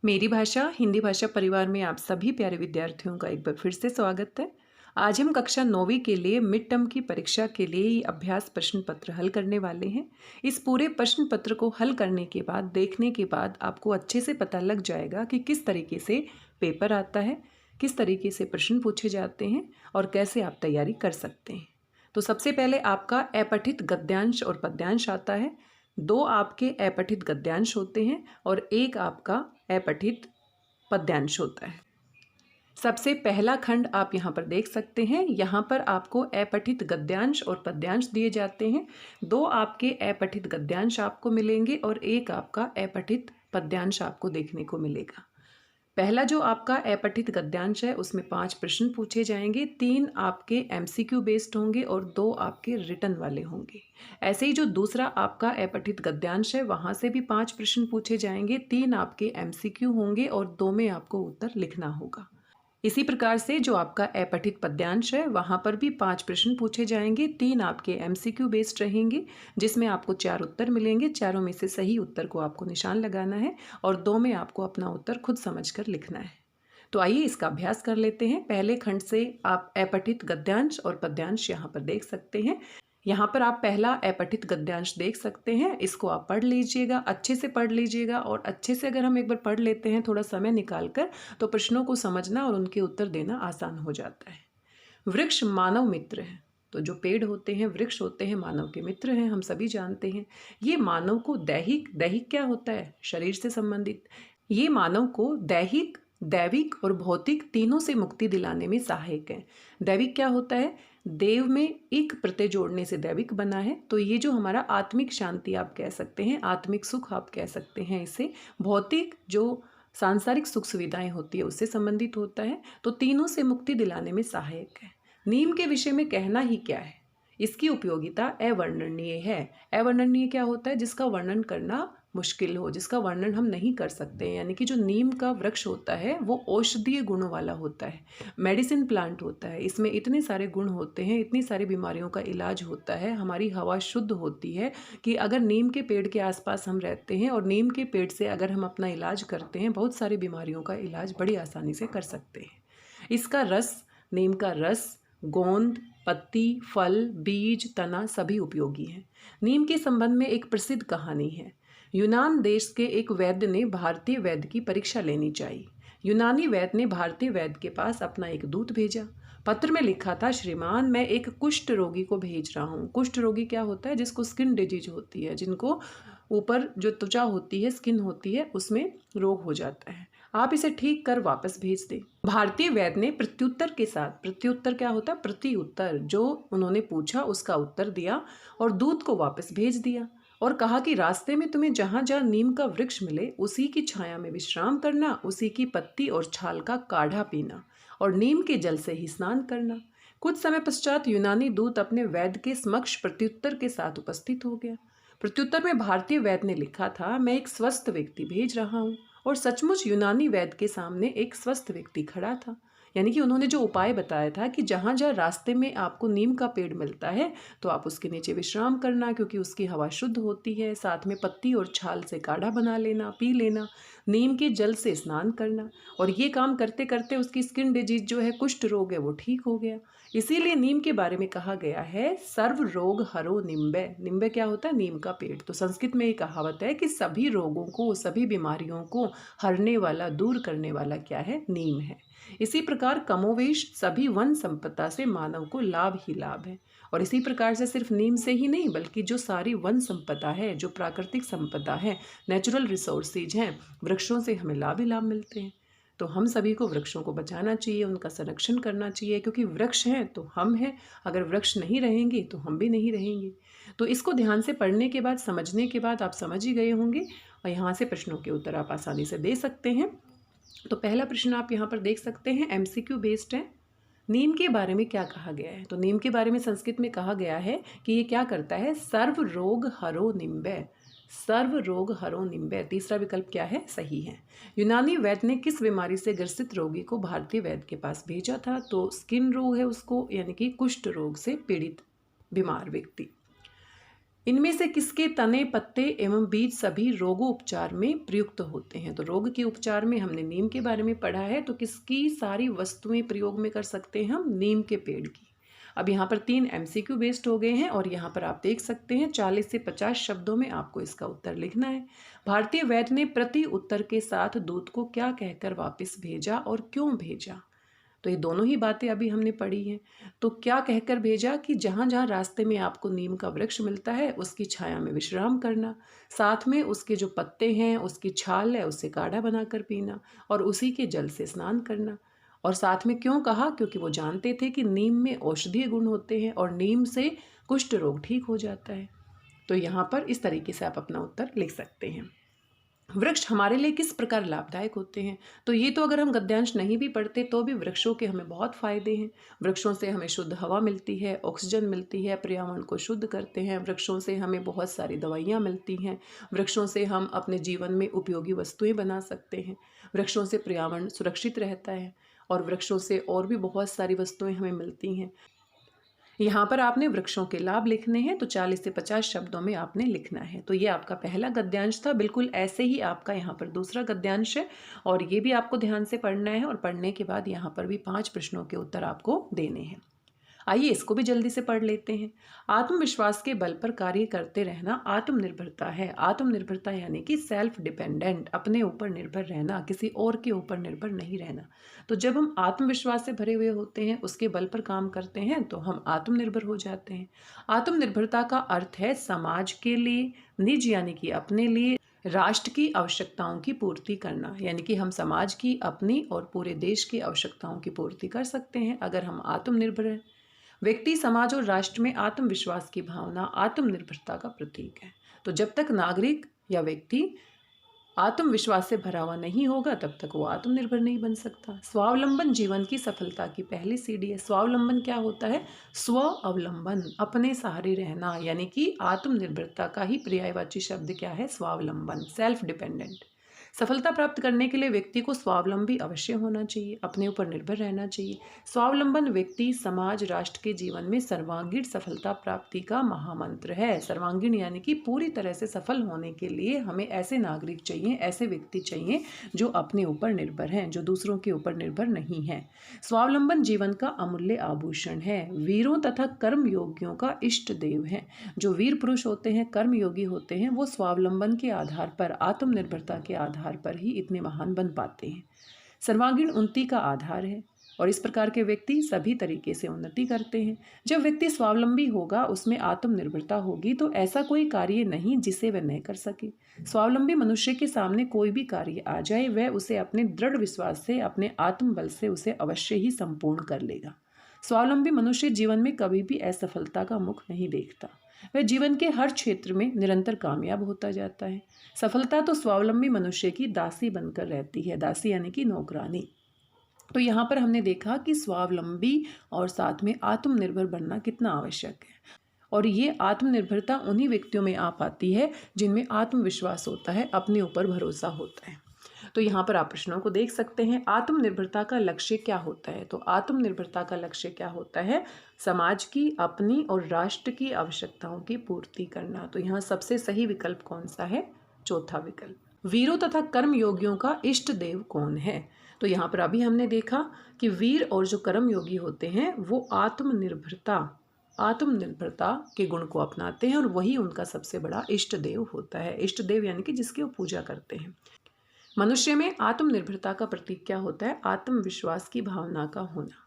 मेरी भाषा हिंदी भाषा परिवार में आप सभी प्यारे विद्यार्थियों का एक बार फिर से स्वागत है। आज हम कक्षा 9वीं के लिए मिड टर्म की परीक्षा के लिए ही अभ्यास प्रश्न पत्र हल करने वाले हैं। इस पूरे प्रश्न पत्र को हल करने के बाद देखने के बाद आपको अच्छे से पता लग जाएगा कि किस तरीके से पेपर आता है, किस तरीके से प्रश्न पूछे जाते हैं और कैसे आप तैयारी कर सकते हैं। तो सबसे पहले आपका अपठित गद्यांश और पद्यांश आता है। 2 आपके अपठित गद्यांश होते हैं और 1 आपका अपठित पद्यांश होता है। सबसे पहला खंड आप यहाँ पर देख सकते हैं। यहाँ पर आपको अपठित गद्यांश और पद्यांश दिए जाते हैं। 2 आपके अपठित गद्यांश आपको मिलेंगे और 1 आपका अपठित पद्यांश आपको देखने को मिलेगा। पहला जो आपका अपठित गद्यांश है उसमें 5 प्रश्न पूछे जाएंगे। 3 आपके एमसीक्यू बेस्ड होंगे और 2 आपके रिटन वाले होंगे। ऐसे ही जो दूसरा आपका अपठित गद्यांश है वहाँ से भी 5 प्रश्न पूछे जाएंगे। 3 आपके एमसीक्यू होंगे और 2 में आपको उत्तर लिखना होगा। इसी प्रकार से जो आपका अपठित पद्यांश है वहाँ पर भी 5 प्रश्न पूछे जाएंगे। 3 आपके एमसीक्यू बेस्ड रहेंगे जिसमें आपको 4 उत्तर मिलेंगे। चारों में से सही उत्तर को आपको निशान लगाना है और 2 में आपको अपना उत्तर खुद समझकर लिखना है। तो आइए इसका अभ्यास कर लेते हैं। पहले खंड से आप अपठित गद्यांश और पद्यांश यहाँ पर देख सकते हैं। यहाँ पर आप पहला अपठित गद्यांश देख सकते हैं। इसको आप पढ़ लीजिएगा, अच्छे से पढ़ लीजिएगा और अच्छे से अगर हम एक बार पढ़ लेते हैं थोड़ा समय निकाल कर तो प्रश्नों को समझना और उनके उत्तर देना आसान हो जाता है। वृक्ष मानव मित्र है। तो जो पेड़ होते हैं, वृक्ष होते हैं, मानव के मित्र हैं, हम सभी जानते हैं। ये मानव को दैहिक क्या होता है? शरीर से संबंधित। ये मानव को दैहिक, दैविक और भौतिक तीनों से मुक्ति दिलाने में सहायक है। दैविक क्या होता है? देव में एक प्रत्यय जोड़ने से दैविक बना है। तो ये जो हमारा आत्मिक शांति आप कह सकते हैं, आत्मिक सुख आप कह सकते हैं इसे। भौतिक जो सांसारिक सुख सुविधाएं होती है उससे संबंधित होता है। तो तीनों से मुक्ति दिलाने में सहायक है। नीम के विषय में कहना ही क्या है? इसकी उपयोगिता अवर्णनीय है। अवर्णनीय क्या होता है? जिसका वर्णन करना मुश्किल हो, जिसका वर्णन हम नहीं कर सकते। यानी कि जो नीम का वृक्ष होता है वो औषधीय गुणों वाला होता है, मेडिसिन प्लांट होता है। इसमें इतने सारे गुण होते हैं, इतनी सारी बीमारियों का इलाज होता है। हमारी हवा शुद्ध होती है कि अगर नीम के पेड़ के आसपास हम रहते हैं और नीम के पेड़ से अगर हम अपना इलाज करते हैं, बहुत सारी बीमारियों का इलाज बड़ी आसानी से कर सकते हैं। इसका रस, नीम का रस, गोंद, पत्ती, फल, बीज, तना सभी उपयोगी हैं। नीम के संबंध में एक प्रसिद्ध कहानी है। यूनान देश के एक वैद्य ने भारतीय वैद्य की परीक्षा लेनी चाहिए। यूनानी वैद्य ने भारतीय वैद्य के पास अपना एक दूत भेजा। पत्र में लिखा था, श्रीमान मैं एक कुष्ठ रोगी को भेज रहा हूँ। कुष्ठ रोगी क्या होता है? जिसको स्किन डिजीज होती है, जिनको ऊपर जो त्वचा होती है, स्किन होती है, उसमें रोग हो जाता है। आप इसे ठीक कर वापस भेज दें। भारतीय वैद्य ने प्रत्युत्तर के साथ, प्रत्युत्तर क्या होता है? प्रति उत्तर, जो उन्होंने पूछा उसका उत्तर दिया और दूत को वापस भेज दिया और कहा कि रास्ते में तुम्हें जहाँ जहाँ नीम का वृक्ष मिले उसी की छाया में विश्राम करना, उसी की पत्ती और छाल का काढ़ा पीना और नीम के जल से ही स्नान करना। कुछ समय पश्चात यूनानी दूत अपने वैद्य के समक्ष प्रत्युत्तर के साथ उपस्थित हो गया। प्रत्युत्तर में भारतीय वैद्य ने लिखा था, मैं एक स्वस्थ व्यक्ति भेज रहा हूँ। और सचमुच यूनानी वैद्य के सामने एक स्वस्थ व्यक्ति खड़ा था। यानी कि उन्होंने जो उपाय बताया था कि जहाँ जहाँ रास्ते में आपको नीम का पेड़ मिलता है तो आप उसके नीचे विश्राम करना, क्योंकि उसकी हवा शुद्ध होती है। साथ में पत्ती और छाल से काढ़ा बना लेना, पी लेना, नीम के जल से स्नान करना। और ये काम करते करते उसकी स्किन डिजीज जो है, कुष्ठ रोग है, वो ठीक हो गया। इसीलिए नीम के बारे में कहा गया है, सर्व रोग हरो निम्बे। निम्बे क्या होता है? नीम का पेड़। तो संस्कृत में ये कहावत है कि सभी रोगों को, सभी बीमारियों को हरने वाला, दूर करने वाला क्या है? नीम है। इसी प्रकार कमोवेश सभी वन संपदा से मानव को लाभ ही लाभ है। और इसी प्रकार से सिर्फ नीम से ही नहीं, बल्कि जो सारी वन संपदा है, जो प्राकृतिक संपदा है, नेचुरल रिसोर्सेज हैं, वृक्षों से हमें लाभ ही लाभ मिलते हैं। तो हम सभी को वृक्षों को बचाना चाहिए, उनका संरक्षण करना चाहिए, क्योंकि वृक्ष हैं तो हम हैं। अगर वृक्ष नहीं रहेंगे तो हम भी नहीं रहेंगे। तो इसको ध्यान से पढ़ने के बाद, समझने के बाद आप समझ ही गए होंगे और यहाँ से प्रश्नों के उत्तर आप आसानी से दे सकते हैं। तो पहला प्रश्न आप यहाँ पर देख सकते हैं, एमसीक्यू बेस्ड है। नीम के बारे में क्या कहा गया है? तो नीम के बारे में संस्कृत में कहा गया है कि ये क्या करता है? सर्व रोग हरो निम्बे। सर्व रोग हरो निम्बे, तीसरा विकल्प क्या है? सही है। यूनानी वैद्य ने किस बीमारी से ग्रसित रोगी को भारतीय वैद्य के पास भेजा था? तो स्किन रोग है उसको, यानी कि कुष्ठ रोग से पीड़ित बीमार व्यक्ति। इनमें से किसके तने, पत्ते एवं बीज सभी रोगोपचार में प्रयुक्त होते हैं? तो रोग के उपचार में हमने नीम के बारे में पढ़ा है, तो किसकी सारी वस्तुएं प्रयोग में कर सकते हैं हम? नीम के पेड़ की। अब यहाँ पर 3 MCQ बेस्ड हो गए हैं और यहाँ पर आप देख सकते हैं 40 से 50 शब्दों में आपको इसका उत्तर लिखना है। भारतीय वैद्य ने प्रति उत्तर के साथ दूत को क्या कहकर वापस भेजा और क्यों भेजा? तो ये दोनों ही बातें अभी हमने पढ़ी हैं। तो क्या कहकर भेजा कि जहाँ जहाँ रास्ते में आपको नीम का वृक्ष मिलता है उसकी छाया में विश्राम करना, साथ में उसके जो पत्ते हैं, उसकी छाल है, उससे काढ़ा बनाकर पीना और उसी के जल से स्नान करना। और साथ में क्यों कहा? क्योंकि वो जानते थे कि नीम में औषधीय गुण होते हैं और नीम से कुष्ठ रोग ठीक हो जाता है। तो यहाँ पर इस तरीके से आप अपना उत्तर लिख सकते हैं। वृक्ष हमारे लिए किस प्रकार लाभदायक होते हैं? तो ये तो अगर हम गद्यांश नहीं भी पढ़ते तो भी वृक्षों के हमें बहुत फायदे हैं। वृक्षों से हमें शुद्ध हवा मिलती है, ऑक्सीजन मिलती है, पर्यावरण को शुद्ध करते हैं। वृक्षों से हमें बहुत सारी दवाइयाँ मिलती हैं। वृक्षों से हम अपने जीवन में उपयोगी वस्तुएं बना सकते हैं। वृक्षों से पर्यावरण सुरक्षित रहता है और वृक्षों से और भी बहुत सारी वस्तुएं हमें मिलती हैं। यहाँ पर आपने वृक्षों के लाभ लिखने हैं, तो 40 से 50 शब्दों में आपने लिखना है। तो ये आपका पहला गद्यांश था। बिल्कुल ऐसे ही आपका यहाँ पर दूसरा गद्यांश है और ये भी आपको ध्यान से पढ़ना है और पढ़ने के बाद यहाँ पर भी 5 प्रश्नों के उत्तर आपको देने हैं। आइए इसको भी जल्दी से पढ़ लेते हैं। आत्मविश्वास के बल पर कार्य करते रहना आत्मनिर्भरता है। आत्मनिर्भरता यानी कि सेल्फ डिपेंडेंट, अपने ऊपर निर्भर रहना, किसी और के ऊपर निर्भर नहीं रहना। तो जब हम आत्मविश्वास से भरे हुए होते हैं, उसके बल पर काम करते हैं, तो हम आत्मनिर्भर हो जाते हैं। आत्मनिर्भरता का अर्थ है समाज के लिए, निज यानी कि अपने लिए, राष्ट्र की आवश्यकताओं की पूर्ति करना, यानी कि हम समाज की, अपनी और पूरे देश की आवश्यकताओं की पूर्ति कर सकते हैं अगर हम आत्मनिर्भर हैं। व्यक्ति, समाज और राष्ट्र में आत्मविश्वास की भावना आत्मनिर्भरता का प्रतीक है। तो जब तक नागरिक या व्यक्ति आत्मविश्वास से भरा हुआ नहीं होगा तब तक वो आत्मनिर्भर नहीं बन सकता। स्वावलंबन जीवन की सफलता की पहली सीढ़ी है। स्वावलंबन क्या होता है? स्व अवलंबन, अपने सहारे रहना, यानी कि आत्मनिर्भरता का ही पर्यायवाची शब्द क्या है? स्वावलंबन, सेल्फ डिपेंडेंट। सफलता प्राप्त करने के लिए व्यक्ति को स्वावलंबी अवश्य होना चाहिए, अपने ऊपर निर्भर रहना चाहिए। स्वावलंबन व्यक्ति, समाज, राष्ट्र के जीवन में सर्वांगीण सफलता प्राप्ति का महामंत्र है। सर्वांगीण यानी कि पूरी तरह से सफल होने के लिए हमें ऐसे नागरिक चाहिए, ऐसे व्यक्ति चाहिए जो अपने ऊपर निर्भर हैं, जो दूसरों के ऊपर निर्भर नहीं है। स्वावलंबन जीवन का अमूल्य आभूषण है। वीरों तथा कर्मयोगियों का इष्ट देव है। जो वीर पुरुष होते हैं, कर्मयोगी होते हैं, वो स्वावलंबन के आधार पर, आत्मनिर्भरता के आधार पर ही इतने महान बन पाते हैं। सर्वांगीण उन्नति का आधार है और इस प्रकार के व्यक्ति सभी तरीके से उन्नति करते हैं। जब व्यक्ति स्वावलंबी होगा, उसमें आत्मनिर्भरता होगी, तो ऐसा कोई कार्य नहीं जिसे वह न कर सके। स्वावलंबी मनुष्य के सामने कोई भी कार्य आ जाए, वह उसे अपने दृढ़ विश्वास से, अपने आत्मबल से उसे अवश्य ही संपूर्ण कर लेगा। स्वावलंबी मनुष्य जीवन में कभी भी असफलता का मुख नहीं देखता। वह जीवन के हर क्षेत्र में निरंतर कामयाब होता जाता है। सफलता तो स्वावलंबी मनुष्य की दासी बनकर रहती है। दासी यानी कि नौकरानी। तो यहाँ पर हमने देखा कि स्वावलंबी और साथ में आत्मनिर्भर बनना कितना आवश्यक है। और ये आत्मनिर्भरता उन्हीं व्यक्तियों में आ पाती है जिनमें आत्मविश्वास होता है, अपने ऊपर भरोसा होता है। तो यहाँ पर आप प्रश्नों को देख सकते हैं। आत्मनिर्भरता का लक्ष्य क्या होता है? तो आत्मनिर्भरता का लक्ष्य क्या होता है? समाज की, अपनी और राष्ट्र की आवश्यकताओं की पूर्ति करना। तो यहाँ सबसे सही विकल्प कौन सा है? चौथा विकल्प। वीरों तथा कर्मयोगियों का इष्ट देव कौन है? तो यहाँ पर अभी हमने देखा कि वीर और जो कर्मयोगी होते हैं वो आत्मनिर्भरता के गुण को अपनाते हैं और वही उनका सबसे बड़ा इष्ट देव होता है। इष्ट देव यानी कि जिसकी वो पूजा करते हैं। मनुष्य में आत्मनिर्भरता का प्रतीक क्या होता है? आत्मविश्वास की भावना का होना।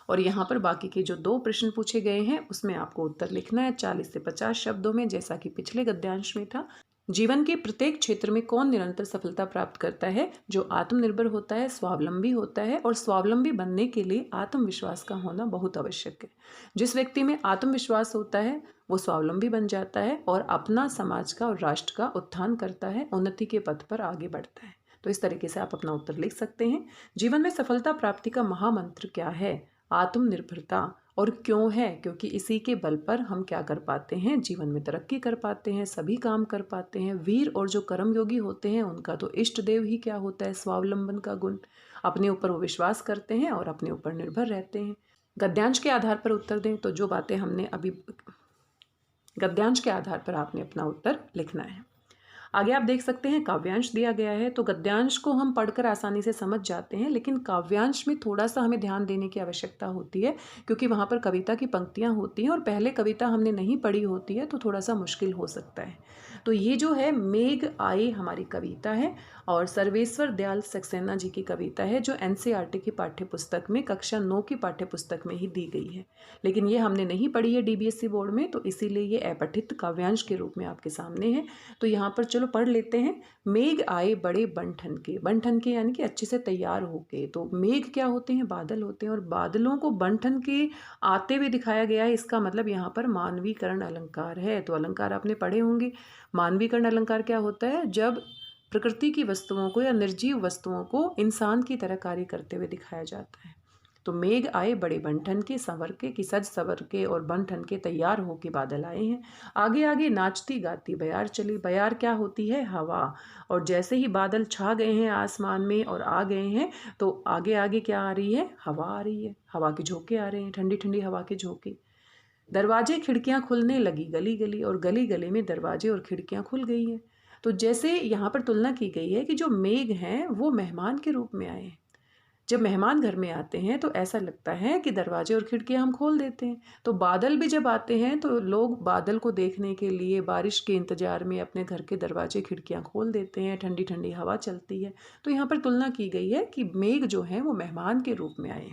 और यहाँ पर बाकी के जो 2 प्रश्न पूछे गए हैं उसमें आपको उत्तर लिखना है 40 से 50 शब्दों में, जैसा कि पिछले गद्यांश में था। जीवन के प्रत्येक क्षेत्र में कौन निरंतर सफलता प्राप्त करता है? जो आत्मनिर्भर होता है, स्वावलंबी होता है। और स्वावलंबी बनने के लिए आत्मविश्वास का होना बहुत आवश्यक है। जिस व्यक्ति में आत्मविश्वास होता है वो स्वावलंबी बन जाता है और अपना, समाज का और राष्ट्र का उत्थान करता है, उन्नति के पथ पर आगे बढ़ता है। तो इस तरीके से आप अपना उत्तर लिख सकते हैं। जीवन में सफलता प्राप्ति का महामंत्र क्या है? आत्मनिर्भरता। और क्यों है? क्योंकि इसी के बल पर हम क्या कर पाते हैं? जीवन में तरक्की कर पाते हैं, सभी काम कर पाते हैं। वीर और जो कर्मयोगी होते हैं उनका तो इष्ट देव ही क्या होता है? स्वावलंबन का गुण। अपने ऊपर वो विश्वास करते हैं और अपने ऊपर निर्भर रहते हैं। गद्यांश के आधार पर उत्तर दें। तो जो बातें हमने अभी गद्यांश के आधार पर आपने अपना उत्तर लिखना है। आगे आप देख सकते हैं काव्यांश दिया गया है। तो गद्यांश को हम पढ़कर आसानी से समझ जाते हैं, लेकिन काव्यांश में थोड़ा सा हमें ध्यान देने की आवश्यकता होती है, क्योंकि वहाँ पर कविता की पंक्तियाँ होती हैं और पहले कविता हमने नहीं पढ़ी होती है, तो थोड़ा सा मुश्किल हो सकता है। तो ये जो है मेघ आए हमारी कविता है और सर्वेश्वर दयाल सक्सेना जी की कविता है, जो एनसीईआरटी की पाठ्यपुस्तक में कक्षा 9 की पाठ्यपुस्तक में ही दी गई है। लेकिन ये हमने नहीं पढ़ी है डीबीएससी बोर्ड में, तो इसीलिए ये अपठित काव्यांश के रूप में आपके सामने है। तो यहाँ पर चलो पढ़ लेते हैं। मेघ आए बड़े बन ठन के यानी कि अच्छे से तैयार होके। तो मेघ क्या होते हैं? बादल होते हैं, और बादलों को बन ठन के आते हुए दिखाया गया है। इसका मतलब यहाँ पर मानवीकरण अलंकार है। तो अलंकार आपने पढ़े होंगे। मानवीकरण अलंकार क्या होता है? जब प्रकृति की वस्तुओं को या निर्जीव वस्तुओं को इंसान की तरह कार्य करते हुए दिखाया जाता है। तो मेघ आए बड़े बनठन के, संवर के, कि सज सवर के और बनठन के तैयार हो के बादल आए हैं। आगे आगे नाचती गाती बयार चली। बयार क्या होती है? हवा। और जैसे ही बादल छा गए हैं आसमान में और आ गए हैं, तो आगे आगे क्या आ रही है? हवा आ रही है। हवा के झोंके आ रहे हैं, ठंडी ठंडी हवा के झोंके। दरवाजे खिड़कियां खुलने लगी गली गली, और गली गली में दरवाजे और खिड़कियां खुल गई हैं। तो जैसे यहाँ पर तुलना की गई है कि जो मेघ हैं वो मेहमान के रूप में आए हैं। जब मेहमान घर में आते हैं तो ऐसा लगता है कि दरवाजे और खिड़कियां हम खोल देते हैं। तो बादल भी जब आते हैं तो लोग बादल को देखने के लिए बारिश के इंतजार में अपने घर के दरवाजे खिड़कियां खोल देते हैं, ठंडी ठंडी हवा चलती है। तो यहाँ पर तुलना की गई है कि मेघ जो है वो मेहमान के रूप में आए।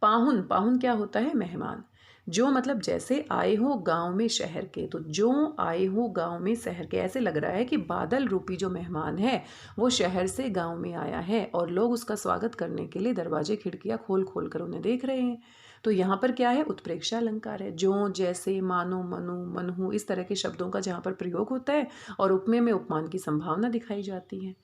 पाहुन, पाहुन क्या होता है? मेहमान। जो मतलब जैसे आए हो गांव में शहर के। तो जो आए हो गांव में शहर के, ऐसे लग रहा है कि बादल रूपी जो मेहमान है वो शहर से गांव में आया है और लोग उसका स्वागत करने के लिए दरवाजे खिड़कियां खोल खोल कर उन्हें देख रहे हैं। तो यहाँ पर क्या है? उत्प्रेक्षा अलंकार है। जो, जैसे, मानो, मनु, मनहु, इस तरह के शब्दों का जहाँ पर प्रयोग होता है और उपमेय में उपमान की संभावना दिखाई जाती है।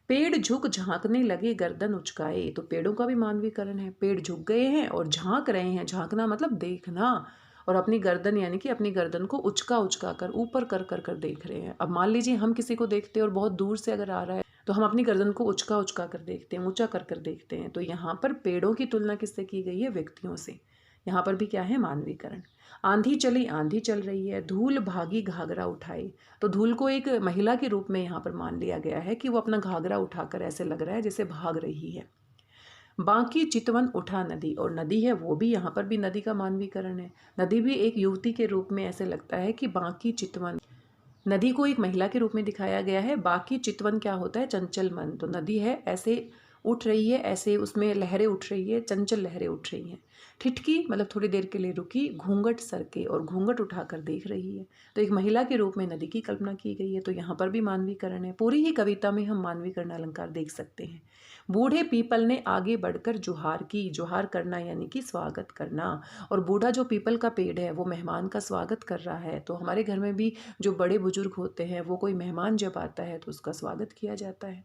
पेड़ झुक झांकने लगे गर्दन उचकाए। तो पेड़ों का भी मानवीकरण है। पेड़ झुक गए हैं और झांक रहे हैं। झांकना मतलब देखना, और अपनी गर्दन यानी कि अपनी गर्दन को उचका उचका कर, ऊपर कर कर कर देख रहे हैं। अब मान लीजिए हम किसी को देखते हैं और बहुत दूर से अगर आ रहा है तो हम अपनी गर्दन को उचका उचका कर देखते हैं, ऊंचा कर कर देखते हैं। तो यहाँ पर पेड़ों की तुलना किससे की गई है? व्यक्तियों से। यहाँ पर भी क्या है? मानवीकरण। आंधी चली आंधी चल रही है, धूल भागी घाघरा उठाई। तो धूल को एक महिला के रूप में यहाँ पर मान लिया गया है कि वो अपना घाघरा उठाकर ऐसे लग रहा है जैसे भाग रही है। बांकी चितवन उठा नदी, और नदी है वो भी, यहाँ पर भी नदी का मानवीकरण है। नदी भी एक युवती के रूप में ऐसे लगता है कि बांकी चितवन, नदी को एक महिला के रूप में दिखाया गया है। बाकी चितवन क्या होता है? चंचल मन। तो नदी है ऐसे उठ रही है, ऐसे उसमें लहरें उठ रही है, चंचल लहरें उठ रही हैं। ठिठकी मतलब थोड़ी देर के लिए रुकी, घूंघट सर के, और घूंघट उठाकर देख रही है। तो एक महिला के रूप में नदी की कल्पना की गई है। तो यहाँ पर भी मानवीकरण है। पूरी ही कविता में हम मानवीकरण अलंकार देख सकते हैं। बूढ़े पीपल ने आगे बढ़कर जुहार की। जुहार करना यानी कि स्वागत करना। और बूढ़ा जो पीपल का पेड़ है वो मेहमान का स्वागत कर रहा है। तो हमारे घर में भी जो बड़े बुजुर्ग होते हैं वो कोई मेहमान जब आता है तो उसका स्वागत किया जाता है।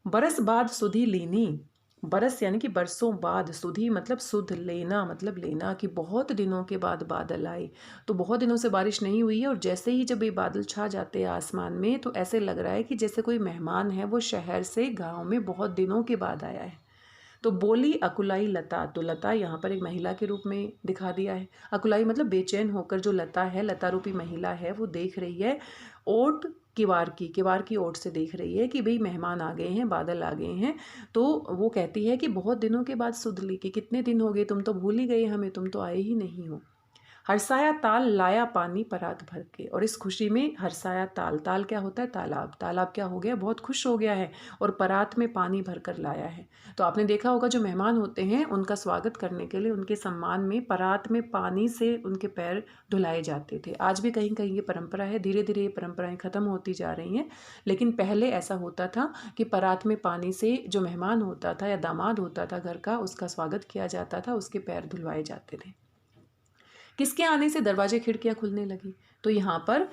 बरस बाद सुधी लेनी। बरस यानी कि बरसों बाद, सुधी मतलब सुध, लेना मतलब लेना, कि बहुत दिनों के बाद बादल आए। तो बहुत दिनों से बारिश नहीं हुई है और जैसे ही जब ये बादल छा जाते हैं आसमान में तो ऐसे लग रहा है कि जैसे कोई मेहमान है वो शहर से गांव में बहुत दिनों के बाद आया है। तो बोली अकुलाई लता। तो लता यहाँ पर एक महिला के रूप में दिखा दिया है। अकुलाई मतलब बेचैन होकर जो लता है, लता रूपी महिला है, वो देख रही है ओट किवार की ओट से देख रही है कि भाई मेहमान आ गए हैं, बादल आ गए हैं। तो वो कहती है कि बहुत दिनों के बाद सुध ली, कि कितने दिन हो गए, तुम तो भूल ही गए हमें, तुम तो आए ही नहीं हो। हरसाया ताल लाया पानी परात भर के। और इस खुशी में हरसाया ताल, ताल क्या होता है? तालाब। तालाब क्या हो गया? बहुत खुश हो गया है और परात में पानी भर कर लाया है। तो आपने देखा होगा जो मेहमान होते हैं उनका स्वागत करने के लिए उनके सम्मान में परात में पानी से उनके पैर धुलाए जाते थे। आज भी कहीं कहीं ये परंपरा है। धीरे धीरे ये परंपराएं खत्म होती जा रही हैं, लेकिन पहले ऐसा होता था कि परात में पानी से जो मेहमान होता था या दामाद होता था घर का, उसका स्वागत किया जाता था, उसके पैर धुलवाए जाते थे। किसके आने से दरवाजे खिड़कियां खुलने लगी? तो यहाँ पर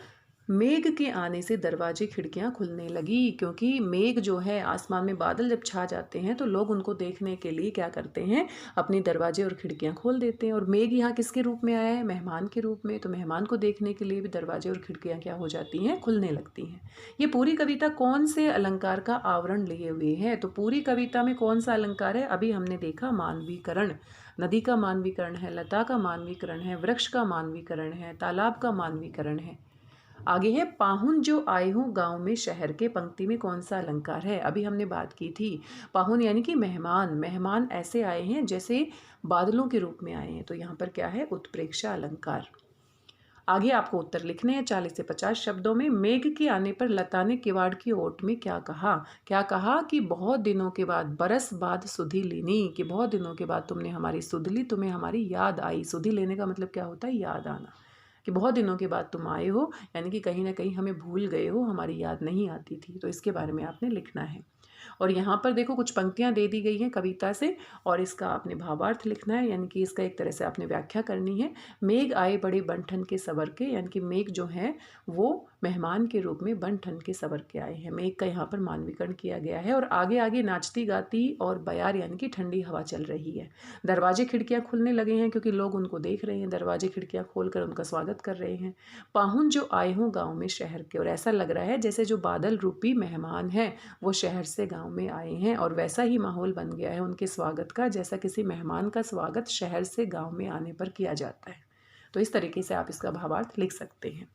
मेघ के आने से दरवाजे खिड़कियां खुलने लगी, क्योंकि मेघ जो है आसमान में, बादल जब छा जाते हैं तो लोग उनको देखने के लिए क्या करते हैं? अपने दरवाजे और खिड़कियां खोल देते हैं। और मेघ यहाँ किसके रूप में आया है? मेहमान के रूप में। तो मेहमान को देखने के लिए भी दरवाजे और खिड़कियां क्या हो जाती हैं? खुलने लगती हैं। ये पूरी कविता कौन से अलंकार का आवरण लिए हुए है? तो पूरी कविता में कौन सा अलंकार है? अभी हमने देखा मानवीकरण। नदी का मानवीकरण है, लता का मानवीकरण है, वृक्ष का मानवीकरण है, तालाब का मानवीकरण है। आगे है पाहुन जो आए हों गांव में शहर के, पंक्ति में कौन सा अलंकार है? अभी हमने बात की थी, पाहुन यानी कि मेहमान। मेहमान ऐसे आए हैं जैसे बादलों के रूप में आए हैं, तो यहाँ पर क्या है? उत्प्रेक्षा अलंकार। आगे आपको उत्तर लिखने हैं 40 से 50 शब्दों में। मेघ के आने पर लता ने किवाड़ की ओट में क्या कहा? क्या कहा कि बहुत दिनों के बाद, बरस बाद सुधि लेनी, कि बहुत दिनों के बाद तुमने हमारी सुध ली, तुम्हें हमारी याद आई। सुधि लेने का मतलब क्या होता है? याद आना, कि बहुत दिनों के बाद तुम आए हो, यानी कि कहीं ना कहीं हमें भूल गए हो, हमारी याद नहीं आती थी। तो इसके बारे में आपने लिखना है। और यहाँ पर देखो कुछ पंक्तियाँ दे दी गई हैं कविता से, और इसका आपने भावार्थ लिखना है, यानी कि इसका एक तरह से आपने व्याख्या करनी है। मेघ आए बड़े बन-ठन के सवर के, यानी कि मेघ जो है वो मेहमान के रूप में बन-ठन के सवर के आए हैं। मेघ का यहाँ पर मानवीकरण किया गया है। और आगे आगे नाचती गाती और बयार यानी कि ठंडी हवा चल रही है। दरवाजे खिड़कियाँ खुलने लगे हैं क्योंकि लोग उनको देख रहे हैं, दरवाजे खिड़कियाँ खोलकर उनका स्वागत कर रहे हैं। पाहुन जो आए हों गाँव में शहर के, और ऐसा लग रहा है जैसे जो बादल रूपी मेहमान हैं वो शहर से गाँव में आए हैं, और वैसा ही माहौल बन गया है उनके स्वागत का जैसा किसी मेहमान का स्वागत शहर से गाँव में आने पर किया जाता है। तो इस तरीके से आप इसका भावार्थ लिख सकते हैं।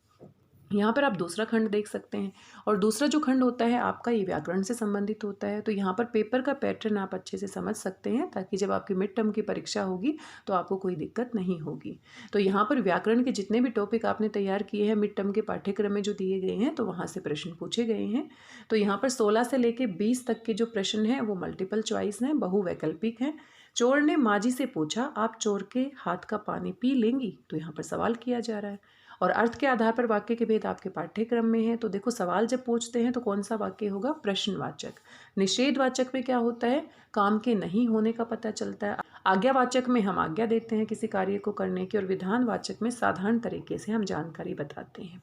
यहाँ पर आप दूसरा खंड देख सकते हैं, और दूसरा जो खंड होता है आपका ये व्याकरण से संबंधित होता है। तो यहाँ पर पेपर का पैटर्न आप अच्छे से समझ सकते हैं, ताकि जब आपकी मिड टर्म की परीक्षा होगी तो आपको कोई दिक्कत नहीं होगी। तो यहाँ पर व्याकरण के जितने भी टॉपिक आपने तैयार किए हैं मिड टर्म के पाठ्यक्रम में जो दिए गए हैं, तो वहाँ से प्रश्न पूछे गए हैं। तो यहाँ पर 16 से लेकर 20 तक के जो प्रश्न हैं वो मल्टीपल चॉइस हैं, बहुवैकल्पिक हैं। चोर ने माजी से पूछा, आप चोर के हाथ का पानी पी लेंगी? तो यहाँ पर सवाल किया जा रहा है। और अर्थ के आधार पर वाक्य के भेद आपके पाठ्यक्रम में है। तो देखो सवाल जब पूछते हैं तो कौन सा वाक्य होगा? प्रश्नवाचक। निषेधवाचक में क्या होता है? काम के नहीं होने का पता चलता है। आज्ञावाचक में हम आज्ञा देते हैं किसी कार्य को करने की, और विधानवाचक में साधारण तरीके से हम जानकारी बताते हैं।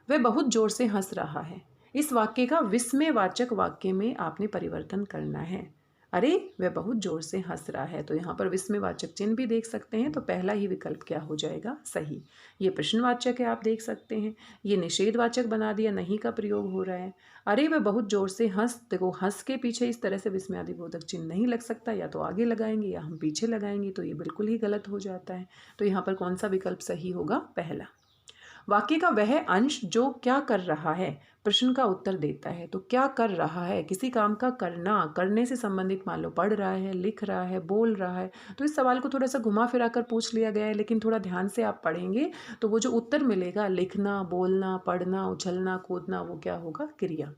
वह बहुत जोर से हंस रहा है, इस वाक्य का विस्मयवाचक वाक्य में आपने परिवर्तन करना है। अरे वह बहुत जोर से हंस रहा है, तो यहाँ पर विस्मयवाचक चिन्ह भी देख सकते हैं, तो पहला ही विकल्प क्या हो जाएगा? सही। ये प्रश्नवाचक है, आप देख सकते हैं। ये निषेधवाचक बना दिया, नहीं का प्रयोग हो रहा है। अरे वह बहुत जोर से हंस, देखो हंस के पीछे इस तरह से विस्मयादिबोधक चिन्ह नहीं लग सकता, या तो आगे लगाएंगे या हम पीछे लगाएंगे, तो ये बिल्कुल ही गलत हो जाता है। तो यहाँ पर कौन सा विकल्प सही होगा? पहला। वाक्य का वह अंश जो क्या कर रहा है प्रश्न का उत्तर देता है। तो क्या कर रहा है? किसी काम का करना, करने से संबंधित, मान लो पढ़ रहा है, लिख रहा है, बोल रहा है। तो इस सवाल को थोड़ा सा घुमा फिरा कर पूछ लिया गया है, लेकिन थोड़ा ध्यान से आप पढ़ेंगे तो वो जो उत्तर मिलेगा, लिखना, बोलना, पढ़ना, उछलना, कूदना, वो क्या होगा? क्रिया।